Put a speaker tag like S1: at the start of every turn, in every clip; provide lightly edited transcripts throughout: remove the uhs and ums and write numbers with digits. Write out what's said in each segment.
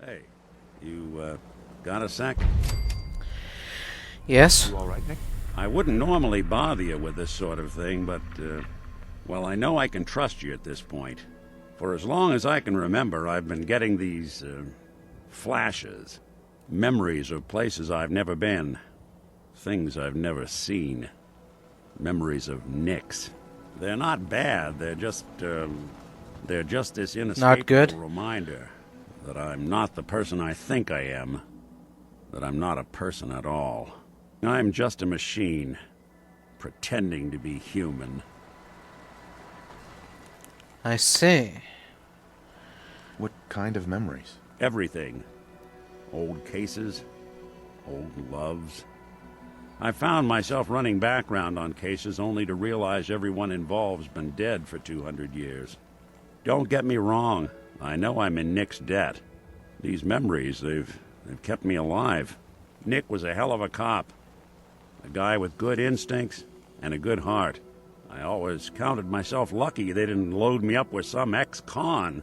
S1: Hey, you, got a sec?
S2: Yes?
S3: You all right, Nick?
S1: I wouldn't normally bother you with this sort of thing, but, well, I know I can trust you at this point. For as long as I can remember, I've been getting these, flashes. Memories of places I've never been. Things I've never seen. Memories of Nicks. They're not bad, they're just this
S2: Not good?
S1: inescapable reminder that I'm not the person I think I am. That I'm not a person at all. I'm just a machine, pretending to be human.
S2: I see.
S3: What kind of memories?
S1: Everything. Old cases, old loves. I found myself running background on cases only to realize everyone involved's been dead for 200 years. Don't get me wrong, I know I'm in Nick's debt. These memories, they've kept me alive. Nick was a hell of a cop. A guy with good instincts and a good heart. I always counted myself lucky they didn't load me up with some ex-con,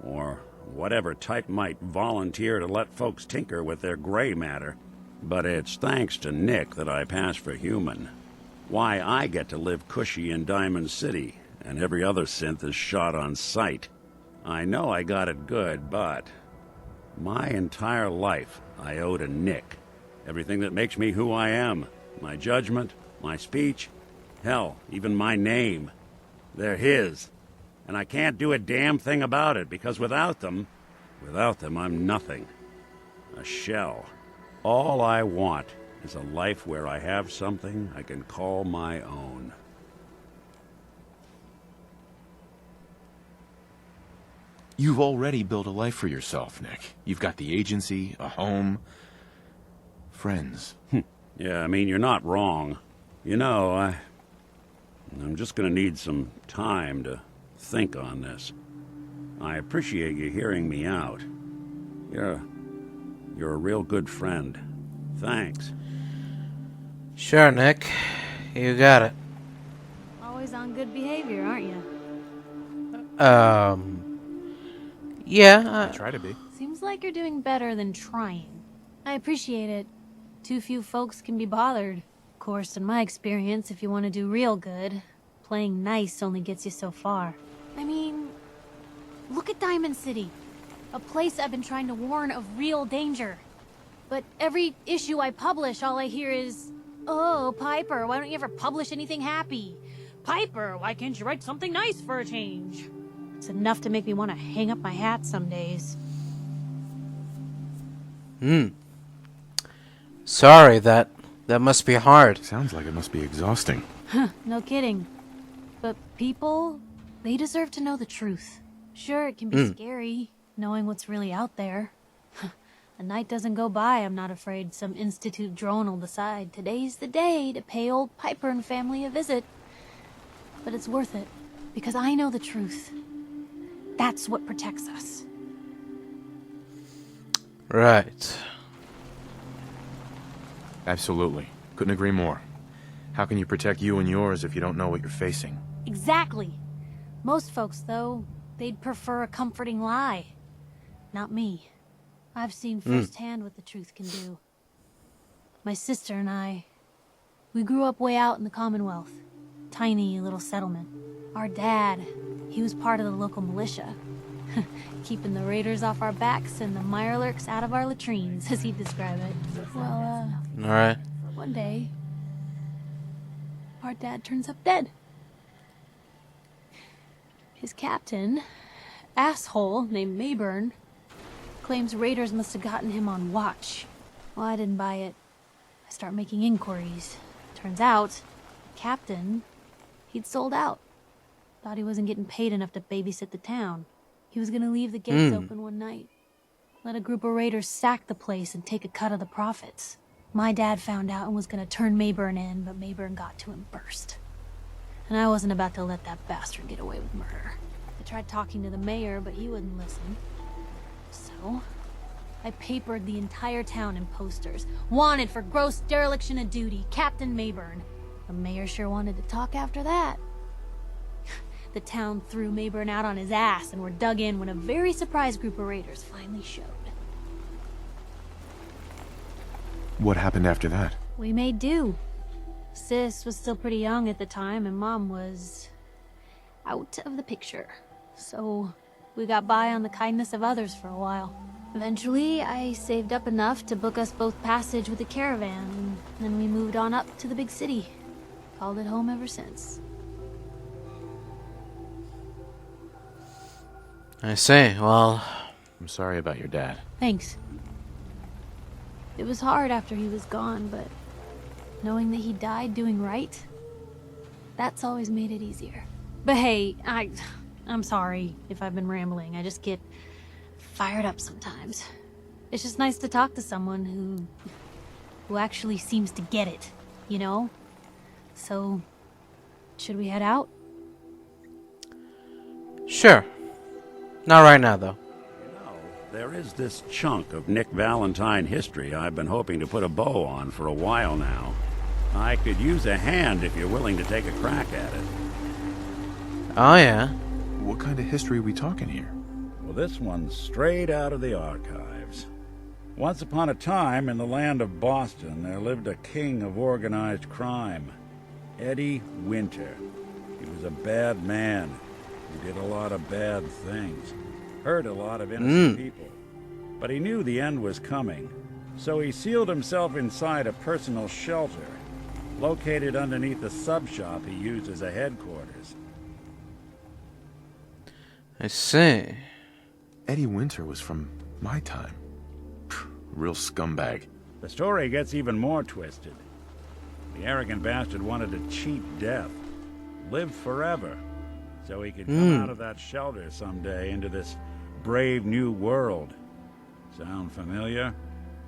S1: or whatever type might volunteer to let folks tinker with their gray matter. But it's thanks to Nick that I pass for human. Why I get to live cushy in Diamond City, and every other synth is shot on sight. I know I got it good, but my entire life I owe to Nick. Everything that makes me who I am. My judgment, my speech, hell, even my name. They're his. And I can't do a damn thing about it, because without them, I'm nothing. A shell. All I want is a life where I have something I can call my own.
S3: You've already built a life for yourself, Nick. You've got the agency, a home, friends.
S1: Yeah, I mean, you're not wrong. You know, I'm just gonna need some time to think on this. I appreciate you hearing me out. You're a real good friend. Thanks.
S2: Sure, Nick. You got it.
S4: Always on good behavior, aren't you?
S2: Yeah,
S3: I try to be.
S4: Seems like you're doing better than trying. I appreciate it. Too few folks can be bothered. Of course, in my experience, if you want to do real good, playing nice only gets you so far. I mean, look at Diamond City. A place I've been trying to warn of real danger. But every issue I publish, all I hear is, "Oh, Piper, why don't you ever publish anything happy? Piper, why can't you write something nice for a change?" It's enough to make me want to hang up my hat some days.
S2: sorry, that must be hard.
S3: Sounds like it must be exhausting.
S4: No kidding. But people, they deserve to know the truth. Sure, it can be scary, knowing what's really out there. A night doesn't go by, I'm not afraid some institute drone will decide today's the day to pay old Piper and family a visit. But it's worth it, because I know the truth. That's what protects us.
S2: Right.
S3: Absolutely. Couldn't agree more. How can you protect you and yours if you don't know what you're facing?
S4: Exactly. Most folks, though, they'd prefer a comforting lie. Not me. I've seen firsthand what the truth can do. My sister and I, we grew up way out in the Commonwealth. Tiny little settlement. Our dad, he was part of the local militia. Keeping the raiders off our backs and the mirelurks out of our latrines, as he'd describe it. Well,
S2: Alright.
S4: one day, our dad turns up dead. His captain, asshole named Mayburn, claims raiders must have gotten him on watch. Well, I didn't buy it. I start making inquiries. Turns out, the captain, he'd sold out. Thought he wasn't getting paid enough to babysit the town. He was gonna leave the gates open one night. Let a group of raiders sack the place and take a cut of the profits. My dad found out and was gonna turn Mayburn in, but Mayburn got to him first. And I wasn't about to let that bastard get away with murder. I tried talking to the mayor, but he wouldn't listen. So, I papered the entire town in posters. Wanted for gross dereliction of duty, Captain Mayburn. The mayor sure wanted to talk after that. The town threw Mayburn out on his ass and were dug in when a very surprised group of raiders finally showed.
S3: What happened after that?
S4: We made do. Sis was still pretty young at the time, and Mom was out of the picture. So we got by on the kindness of others for a while. Eventually, I saved up enough to book us both passage with a caravan, and then we moved on up to the big city. Called it home ever since.
S2: I see. Well,
S3: I'm sorry about your dad.
S4: Thanks. It was hard after he was gone, but knowing that he died doing right, that's always made it easier. But hey, I'm sorry if I've been rambling. I just get fired up sometimes. It's just nice to talk to someone who actually seems to get it, you know? So, should we head out?
S2: sure. Not right now, though.
S1: There is this chunk of Nick Valentine history I've been hoping to put a bow on for a while now. I could use a hand if you're willing to take a crack at it.
S2: Oh, yeah.
S3: What kind of history are we talking here?
S1: Well, this one's straight out of the archives. Once upon a time, in the land of Boston, there lived a king of organized crime, Eddie Winter. He was a bad man. He did a lot of bad things. Hurt a lot of innocent people. But he knew the end was coming. So he sealed himself inside a personal shelter, located underneath the sub-shop he used as a headquarters.
S2: I see.
S3: Eddie Winter was from my time. Real scumbag.
S1: The story gets even more twisted. The arrogant bastard wanted to cheat death, live forever, so he could come out of that shelter someday into this brave new world. Sound familiar?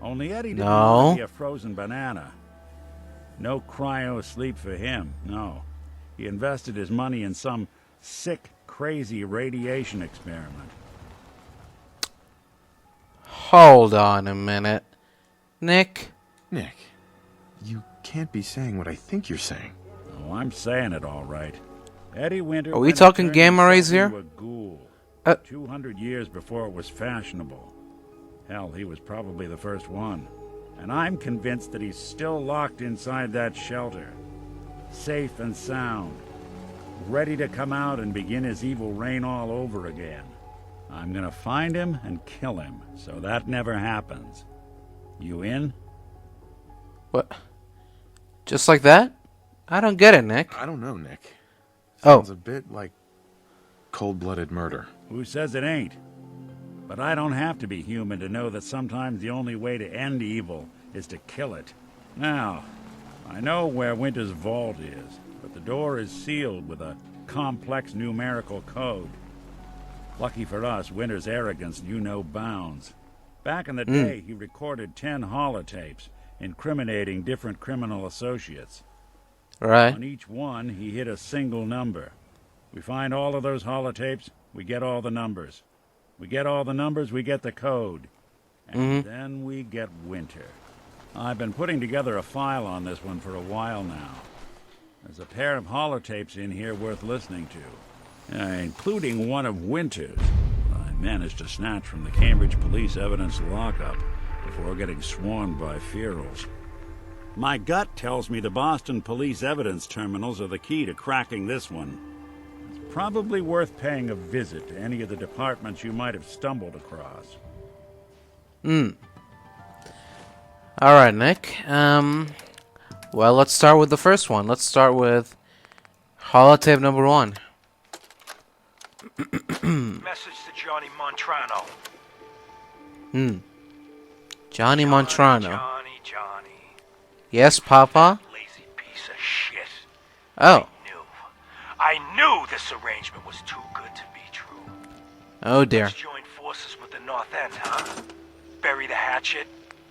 S1: Only Eddie didn't want to be a frozen banana. No cryo sleep for him, no. He invested his money in some sick, crazy radiation experiment.
S2: Hold on a minute. Nick?
S3: Nick, you can't be saying what I think you're saying.
S1: Oh, I'm saying it all right. Eddie Winter.
S2: Are we talking gamma rays here?
S1: A ghoul. 200 years before it was fashionable. Hell, he was probably the first one. And I'm convinced that he's still locked inside that shelter. Safe and sound. Ready to come out and begin his evil reign all over again. I'm gonna find him and kill him, so that never happens. You in?
S2: What? Just like that? I don't get it, Nick.
S3: I don't know, Nick.
S2: Oh.
S3: Sounds a bit like cold-blooded murder.
S1: Who says it ain't? But I don't have to be human to know that sometimes the only way to end evil is to kill it. Now, I know where Winter's vault is, but the door is sealed with a complex numerical code. Lucky for us, Winter's arrogance knew no bounds. Back in the day, he recorded 10 holotapes, incriminating different criminal associates.
S2: Right.
S1: On each one, he hit a single number. We find all of those holotapes, we get all the numbers. We get all the numbers, we get the code. And then we get Winter. I've been putting together a file on this one for a while now. There's a pair of holotapes in here worth listening to, including one of Winter's. I managed to snatch from the Cambridge police evidence lockup before getting swarmed by ferals. My gut tells me the Boston police evidence terminals are the key to cracking this one. It's probably worth paying a visit to any of the departments you might have stumbled across.
S2: Alright, Nick. Well, let's start with the first one. Let's start with holotape number 1.
S5: Message to Johnny Montrano.
S2: Johnny Montrano.
S5: Johnny.
S2: Yes, Papa?
S5: Lazy piece of shit.
S2: Oh.
S5: I knew this arrangement was too good to be true.
S2: Oh, dear.
S5: Let's join forces with the North End, huh? Bury the hatchet?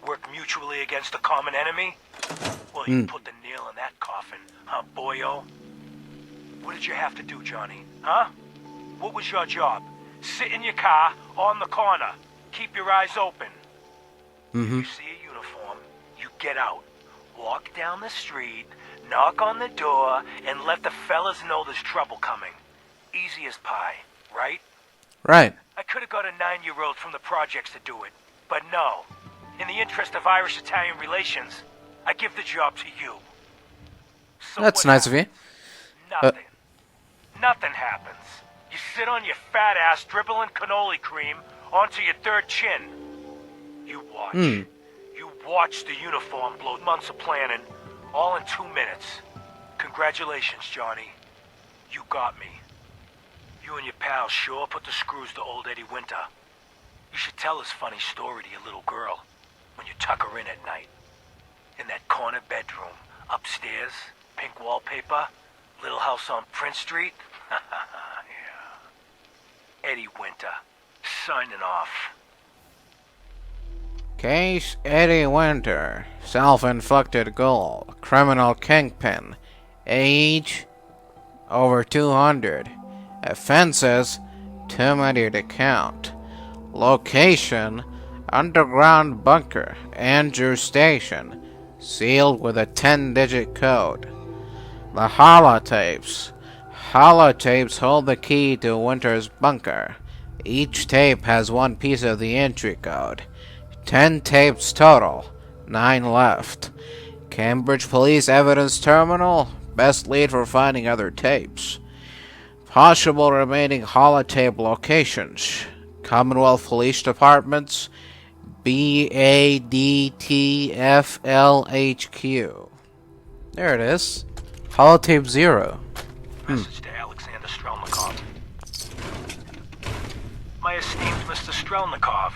S5: Work mutually against a common enemy? Well, you put the nail in that coffin, huh, boyo? What did you have to do, Johnny? Huh? What was your job? Sit in your car, on the corner. Keep your eyes open. If you see a uniform, you get out. Walk down the street, knock on the door, and let the fellas know there's trouble coming. Easy as pie, right?
S2: Right.
S5: I could have got a 9-year-old from the projects to do it, but no. In the interest of Irish-Italian relations, I give the job to you. So
S2: That's
S5: what
S2: nice of you.
S5: Nothing. Nothing happens. You sit on your fat ass dribbling cannoli cream onto your third chin. You watch. You watch the uniform blow months of planning, all in 2 minutes. Congratulations, Johnny. You got me. You and your pals sure put the screws to old Eddie Winter. You should tell this funny story to your little girl when you tuck her in at night. In that corner bedroom, upstairs, pink wallpaper, little house on Prince Street. Yeah. Eddie Winter, signing off.
S2: Case Eddie Winter, self-inflicted goal, criminal kingpin, age over 200, offenses too many to count, location underground bunker, Andrew Station, sealed with a 10-digit code. The holotapes. Holotapes hold the key to Winter's bunker. Each tape has one piece of the entry code. 10 tapes total, 9 left. Cambridge Police Evidence Terminal, best lead for finding other tapes. Possible remaining holotape locations. Commonwealth Police Departments, BADTFLHQ. There it is. Holotape 0.
S5: Message to Alexander Strelnikov. My esteemed Mr. Strelnikov,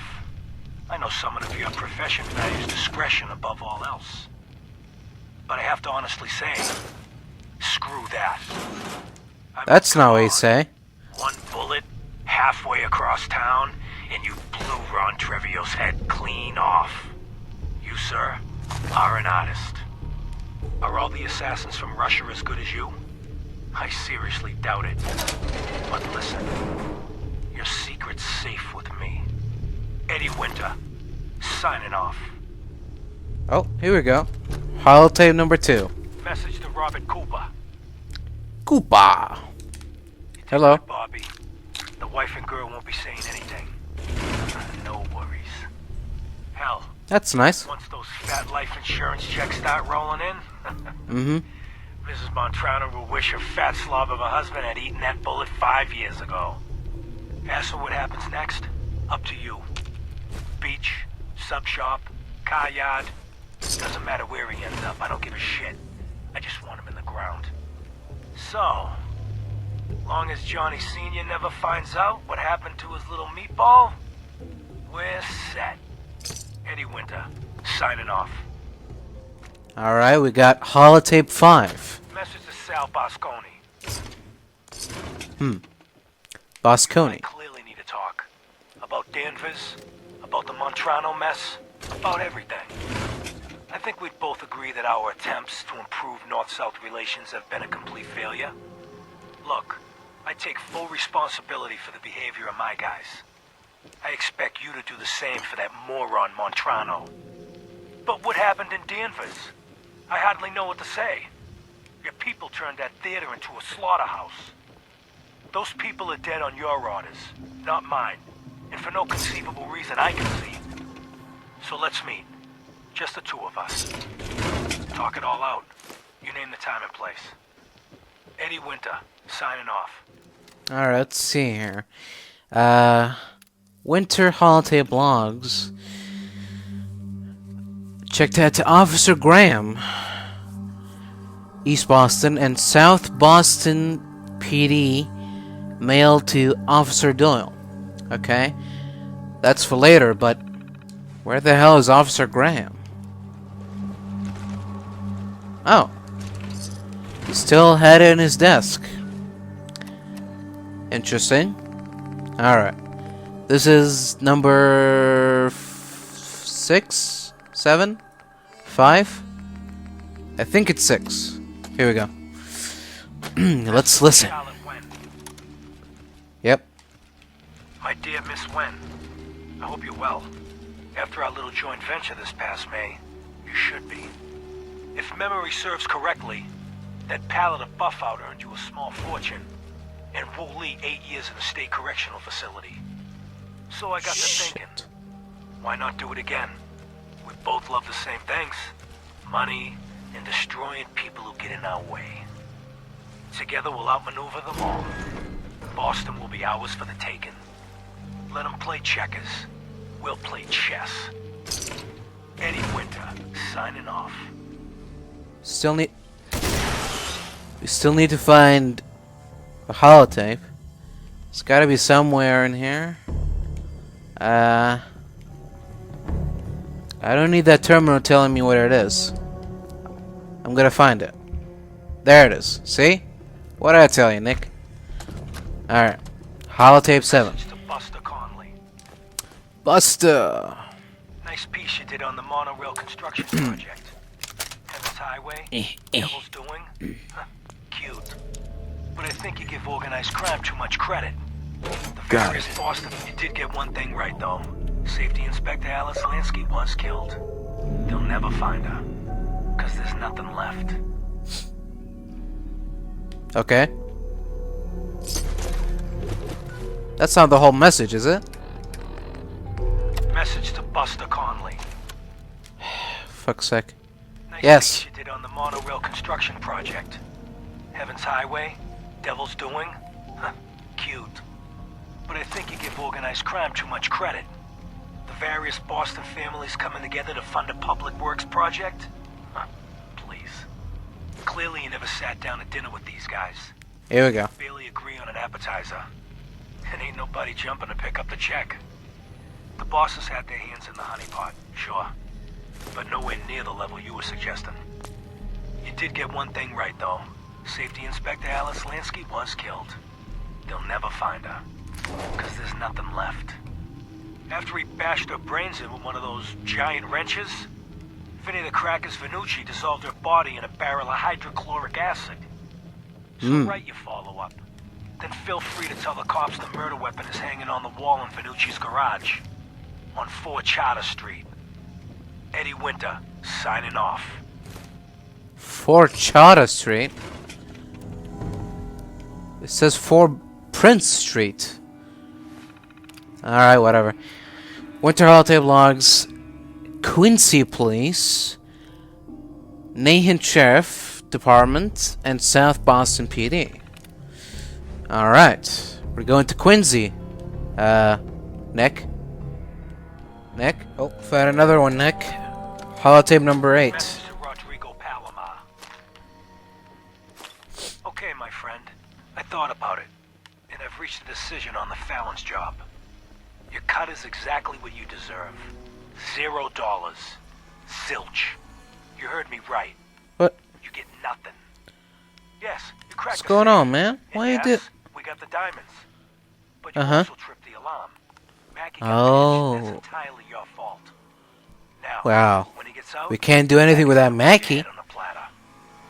S5: I know someone of your profession values discretion above all else. But I have to honestly say, screw that. I mean,
S2: That's not
S5: come
S2: what you
S5: on.
S2: say.
S5: One bullet, halfway across town, and you blew Ron Treviot's head clean off. You, sir, are an artist. Are all the assassins from Russia as good as you? I seriously doubt it. But listen, your secret's safe with me. Eddie Winter, signing off.
S2: Oh, here we go. Holotape number 2.
S5: Message to Robert Cooper.
S2: Koopa. Hello.
S5: Bobby, the wife and girl won't be saying anything. No worries. Hell,
S2: That's nice.
S5: once those fat life insurance checks start rolling in, Mrs. Montrano will wish her fat slob of a husband had eaten that bullet 5 years ago. As for what happens next, up to you. Beach, sub shop, car yard, doesn't matter where he ends up, I don't give a shit. I just want him in the ground. So, long as Johnny Sr. never finds out what happened to his little meatball, we're set. Eddie Winter, signing off.
S2: Alright, we got holotape 5.
S5: Message to Sal Bosconi.
S2: Bosconi.
S5: I clearly need to talk. About Danvers, about the Montrano mess, about everything. I think we'd both agree that our attempts to improve North-South relations have been a complete failure. Look, I take full responsibility for the behavior of my guys. I expect you to do the same for that moron Montrano. But what happened in Danvers? I hardly know what to say. Your people turned that theater into a slaughterhouse. Those people are dead on your orders, not mine. And for no conceivable reason I can see. So let's meet. Just the two of us. Talk it all out. You name the time and place. Eddie Winter, signing off.
S2: Alright, let's see here. Winter holotape logs. Check that to Officer Graham, East Boston, and South Boston PD, mailed to Officer Doyle. Okay? That's for later, but where the hell is Officer Graham? Oh. He's still had it in his desk. Interesting. Alright. This is number 6? 7? 5? I think it's 6. Here we go. Let's listen.
S5: Charlotte Wen.
S2: Yep.
S5: My dear Miss Wen, I hope you're well. After our little joint venture this past May, you should be. If memory serves correctly, that pallet of Buffout earned you a small fortune, and Wu Li 8 years in a state correctional facility. So I got to thinking, why not do it again? We both love the same things. Money and destroying people who get in our way. Together we'll outmaneuver them all. Boston will be ours for the taking. Let them play checkers. We'll play chess. Eddie Winter, signing off.
S2: We still need to find a holotape. It's gotta be somewhere in here. I don't need that terminal telling me where it is. I'm gonna find it. There it is. See? What did I tell you, Nick? Alright. Holotape 7.
S5: Message to Buster Conley.
S2: Buster!
S5: Nice piece you did on the monorail construction project. Heaven's Highway, Devil's Doing. Huh, cute. But I think you give organized crime too much credit. The
S3: Got
S5: various
S3: it.
S5: Boston, you did get one thing right though. Safety Inspector Alice Lansky was killed. They'll never find her. 'Cause there's nothing left.
S2: Okay. That's not the whole message, is it?
S5: Message to Buster Conley.
S2: Fuck's sake.
S5: Nice
S2: Yes.
S5: piece you did on the monorail construction project. Heaven's Highway, Devil's Doing. Huh, cute. But I think you give organized crime too much credit. The various Boston families coming together to fund a public works project? Huh, please. Clearly you never sat down at dinner with these guys.
S2: Here we go.
S5: Barely agree on an appetizer. And ain't nobody jumping to pick up the check. The bosses had their hands in the honeypot, sure. But nowhere near the level you were suggesting. You did get one thing right, though. Safety Inspector Alice Lansky was killed. They'll never find her. 'Cause there's nothing left. After he bashed her brains in with one of those giant wrenches, Vinny the Crackers Vanucci dissolved her body in a barrel of hydrochloric acid. So write your follow-up. Then feel free to tell the cops the murder weapon is hanging on the wall in Vanucci's garage. On 4 Charter Street. Eddie Winter, signing off.
S2: 4 Chata Street. It says 4 Prince Street. Alright, whatever. Winter holotape logs. Quincy Police. Nahant Sheriff Department. And South Boston PD. Alright. We're going to Quincy. Nick? Nick? Oh, found another one, Nick. Holotape number 8.
S5: Message to Rodrigo Palomar. Okay, my friend. I thought about it. And I've reached a decision on the Fallon's job. Your cut is exactly what you deserve. $0. Zilch. You heard me right.
S2: What?
S5: You get nothing. Yes, you cracked
S2: What's
S5: the
S2: going
S5: safe.
S2: on, man?
S5: And
S2: Why you
S5: yes,
S2: did?
S5: we got the diamonds. But you
S2: Uh-huh.
S5: also tripped the alarm. Mackie got
S2: Oh.
S5: pinched. That's entirely your fault. Now,
S2: Wow.
S5: when he gets out,
S2: We can't do anything without Mackie.
S5: head on a platter.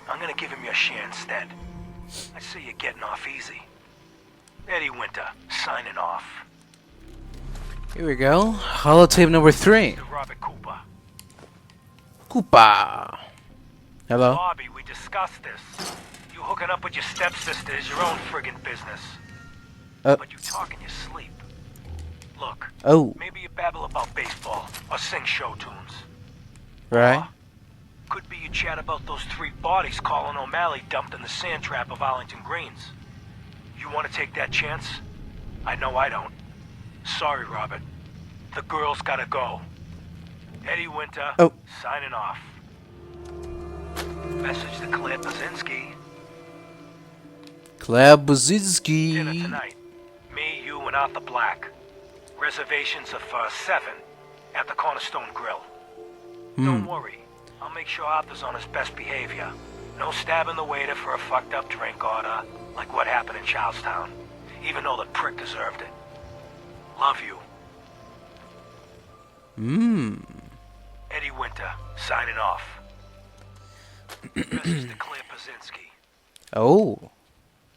S5: I'm gonna give him your share instead. I see you're getting off easy. Eddie Winter, signing off.
S2: Here we go. Holotape number 3.
S5: To Robert Cooper.
S2: Koopa. Hello?
S5: Bobby, we discussed this. You hooking up with your stepsister is your own friggin' business. But you talk in your sleep. Look,
S2: Oh,
S5: maybe you babble about baseball or sing show tunes.
S2: right.
S5: Could be you chat about those 3 bodies Colin O'Malley dumped in the sand trap of Arlington Greens. You want to take that chance? I know I don't. Sorry, Robert. The girl's gotta go. Eddie Winter,
S2: Oh.
S5: signing off. Message to Claire Pazinski.
S2: Claire
S5: Dinner
S2: Buzinski.
S5: tonight. Me, you, and Arthur Black. Reservations are for 7 at the Cornerstone Grill. Don't worry. I'll make sure Arthur's on his best behavior. No stabbing the waiter for a fucked up drink order, like what happened in Charlestown. Even though the prick deserved it. Love you. Eddie Winter, signing off. Message to Claire Pazinski.
S2: Oh.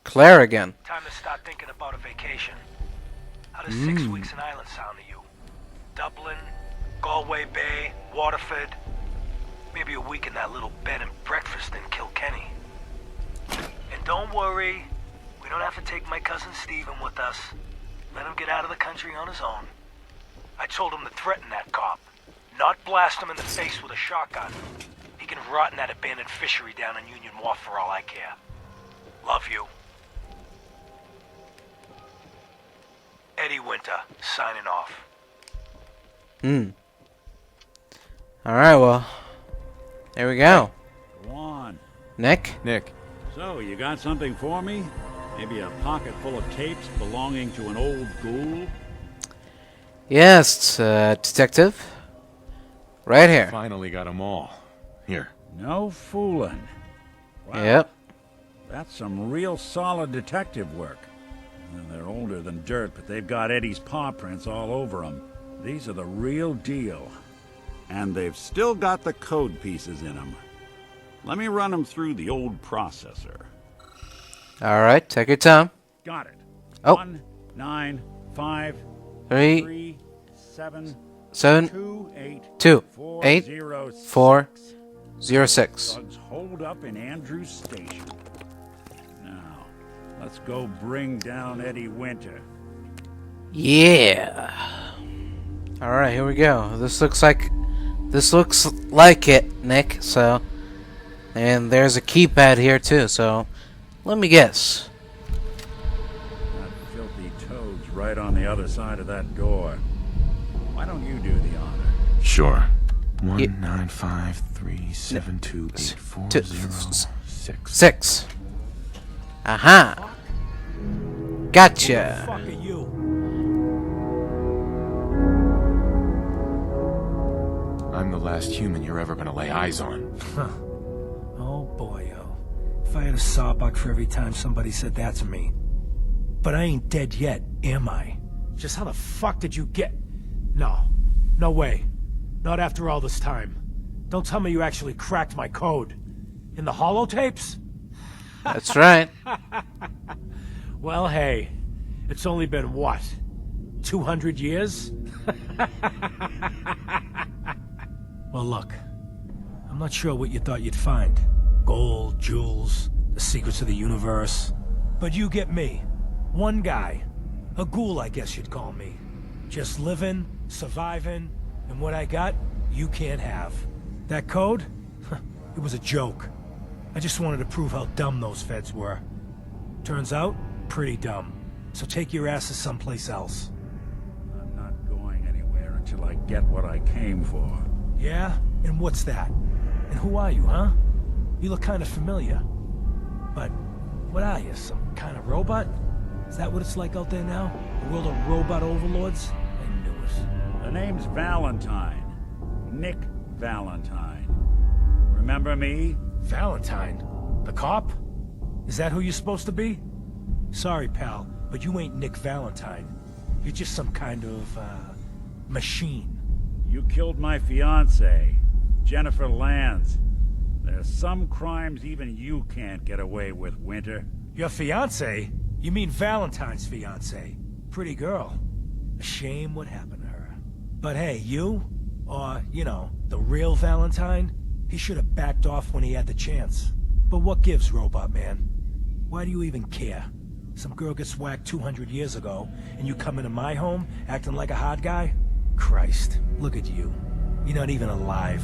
S2: Claire again.
S5: Time to start thinking about a vacation. How does 6 weeks in Ireland sound to you? Dublin, Galway Bay, Waterford. Maybe a week in that little bed and breakfast in Kilkenny. And don't worry, we don't have to take my cousin Stephen with us. Let him get out of the country on his own. I told him to threaten that cop, not blast him in the face with a shotgun. He can rot in that abandoned fishery down in Union Wharf for all I care. Love you. Eddie Winter, signing off.
S2: Alright, well. There we go.
S1: Go on.
S2: Nick?
S3: Nick,
S1: So, you got something for me? Maybe a pocket full of tapes belonging to an old ghoul?
S2: Yes, detective. Right here.
S3: finally got them all. Here.
S1: No fooling. Wow.
S2: Yep.
S1: That's some real solid detective work. They're older than dirt, but they've got Eddie's paw prints all over them. These are the real deal. And they've still got the code pieces in them. Let me run them through the old processor.
S2: Alright, take your time.
S1: Got it.
S2: Oh.
S1: 1, 9, 5,
S2: 3,
S1: 3, 7,
S2: 7,
S1: 2, 8,
S2: 2,
S1: 4,
S2: 8,
S1: 0,
S2: 4,
S1: 6.
S2: 06.
S1: Thugs hold up in Andrews Station. Now, let's go bring down Eddie Winter.
S2: Yeah. Alright, here we go. This looks like it, Nick, so. And there's a keypad here too, so let me guess.
S1: That filthy toad's right on the other side of that door. Why don't you do the honor?
S3: Sure.
S2: Ye-
S3: 195372840 6.
S2: 6. Aha. Gotcha.
S5: Fuck are you?
S3: I'm the last human you're ever gonna lay eyes on.
S5: Oh boy, oh. If I had a sawbuck for every time somebody said that to me. But I ain't dead yet, am I? Just how the fuck did you get... No. No way. Not after all this time. Don't tell me you actually cracked my code. In the holotapes?
S2: That's right.
S5: Well, hey. It's only been what? 200 years? Well, look. I'm not sure what you thought you'd find. Gold, jewels, the secrets of the universe. But you get me. One guy. A ghoul, I guess you'd call me. Just living, surviving, and what I got, you can't have. That code? It was a joke. I just wanted to prove how dumb those feds were. Turns out, pretty dumb. So take your asses someplace else.
S1: I'm not going anywhere until I get what I came for.
S5: Yeah? And what's that? And who are you, huh? You look kind of familiar. But what are you, some kind of robot? Is that what it's like out there now? A world of robot overlords? I knew it.
S1: The name's Valentine. Nick Valentine. Remember me?
S5: Valentine? The cop? Is that who you're supposed to be? Sorry, pal, but you ain't Nick Valentine. You're just some kind of, machine.
S1: You killed my fiancée, Jennifer Lands. There's some crimes even you can't get away with, Winter.
S5: Your fiancée? You mean Valentine's fiancée? Pretty girl. A shame what happened to her. But hey, you? Or, you know, the real Valentine? He should have backed off when he had the chance. But what gives, Robot Man? Why do you even care? Some girl gets whacked 200 years ago, and you come into my home acting like a hot guy? Christ, look at you. You're not even alive.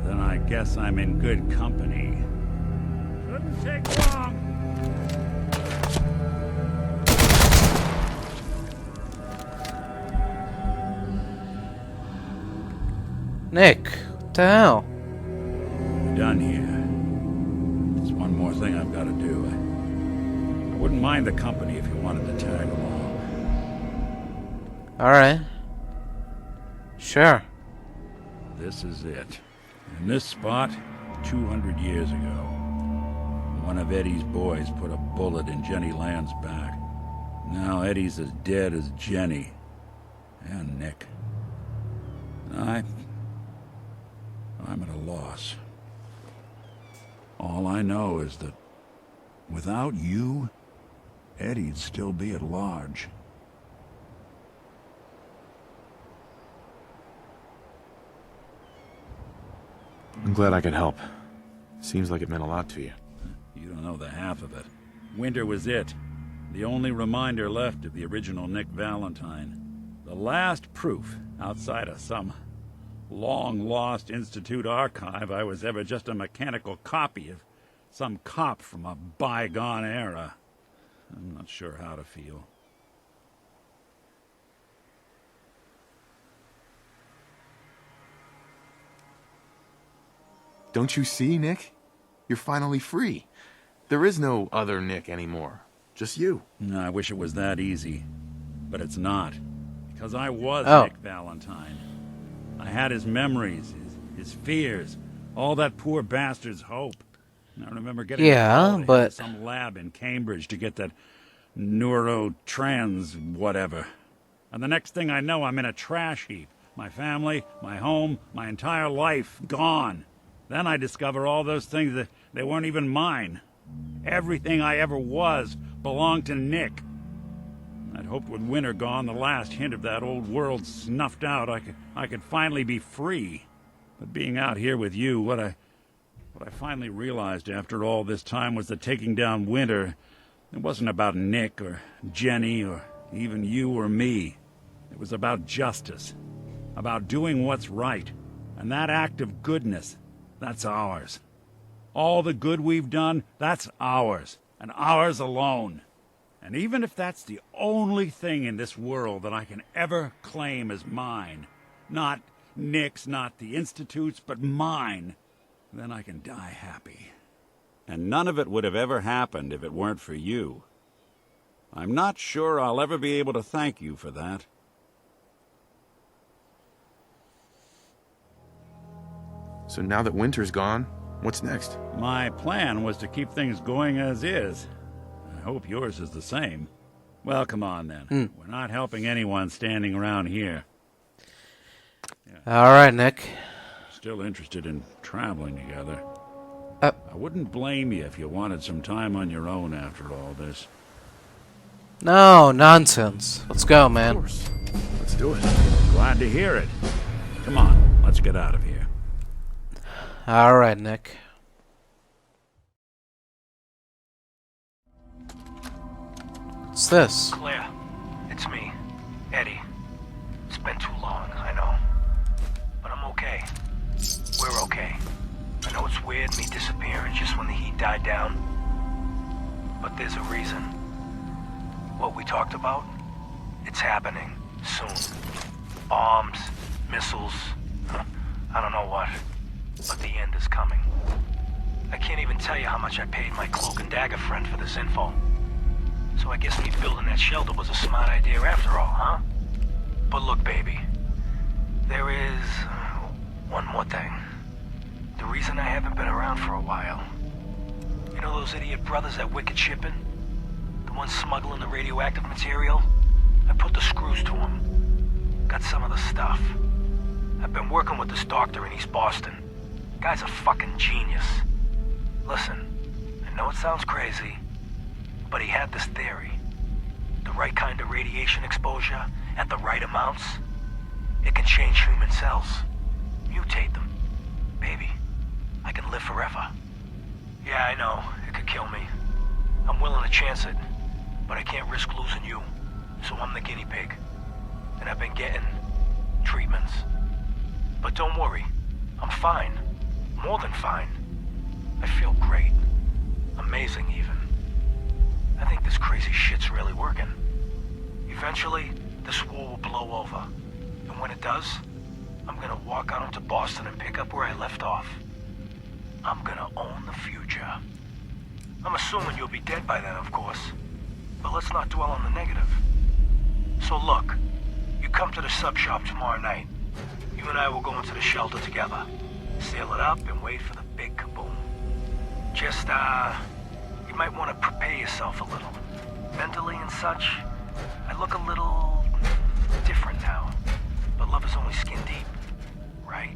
S1: Then I guess I'm in good company. Shouldn't take long.
S2: Nick, what the hell?
S1: Done here. There's one more thing I've got to do. I wouldn't mind the company if you wanted to tag along.
S2: Alright. Sure.
S1: This is it. In this spot, 200 years ago, one of Eddie's boys put a bullet in Jenny Land's back. Now Eddie's as dead as Jenny. And Nick. I'm at a loss. All I know is that without you, Eddie'd still be at large.
S3: I'm glad I could help. Seems like it meant a lot to you.
S1: You don't know the half of it. Winter was it. The only reminder left of the original Nick Valentine. The last proof outside of some long-lost Institute archive, I was ever just a mechanical copy of some cop from a bygone era. I'm not sure how to feel.
S3: Don't you see, Nick? You're finally free. There is no other Nick anymore. Just you.
S1: I wish it was that easy. But it's not. Because I was Nick Valentine. I had his memories, his fears, all that poor bastard's hope. And I remember getting to some lab in Cambridge to get that neurotrans whatever. And the next thing I know, I'm in a trash heap. My family, my home, my entire life gone. Then I discover all those things that they weren't even mine. Everything I ever was belonged to Nick. I'd hoped with winter gone, the last hint of that old world snuffed out, I could finally be free. But being out here with you, what I finally realized after all this time was that taking down winter, it wasn't about Nick or Jenny or even you or me. It was about justice, about doing what's right. And that act of goodness, that's ours. All the good we've done, that's ours, and ours alone. And even if that's the only thing in this world that I can ever claim as mine, not Nick's, not the Institute's, but mine, then I can die happy. And none of it would have ever happened if it weren't for you. I'm not sure I'll ever be able to thank you for that.
S3: So now that winter's gone, what's next?
S1: My plan was to keep things going as is. I hope yours is the same. Well, come on then. We're not helping anyone standing around here.
S2: All right, Nick.
S1: Still interested in traveling together. I wouldn't blame you if you wanted some time on your own after all this.
S2: No, nonsense. Let's go, man.
S3: Of course. Let's do it.
S1: Glad to hear it. Come on, let's get out of here.
S2: All right, Nick. What's this?
S5: Claire, it's me, Eddie. It's been too long, I know. But I'm okay. We're okay. I know it's weird me disappearing just when the heat died down. But there's a reason. What we talked about, it's happening soon. Bombs, missiles, I don't know what. But the end is coming. I can't even tell you how much I paid my cloak and dagger friend for this info. So I guess me building that shelter was a smart idea after all, huh? But look, baby. There is one more thing. The reason I haven't been around for a while. You know those idiot brothers at Wicked Shipping? The ones smuggling the radioactive material? I put the screws to them. Got some of the stuff. I've been working with this doctor in East Boston. Guy's a fucking genius. Listen, I know it sounds crazy, but he had this theory. The right kind of radiation exposure at the right amounts, it can change human cells. Mutate them. Baby, I can live forever. Yeah, I know, it could kill me. I'm willing to chance it, but I can't risk losing you. So I'm the guinea pig. And I've been getting treatments. But don't worry, I'm fine. More than fine. I feel great. Amazing, even. I think this crazy shit's really working. Eventually, this war will blow over. And when it does, I'm gonna walk out into Boston and pick up where I left off. I'm gonna own the future. I'm assuming you'll be dead by then, of course. But let's not dwell on the negative. So look, you come to the sub shop tomorrow night. You and I will go into the shelter together. Seal it up and wait for the big kaboom. Just, you might want to prepare yourself a little. Mentally and such, I look a little different now. But love is only skin deep, right?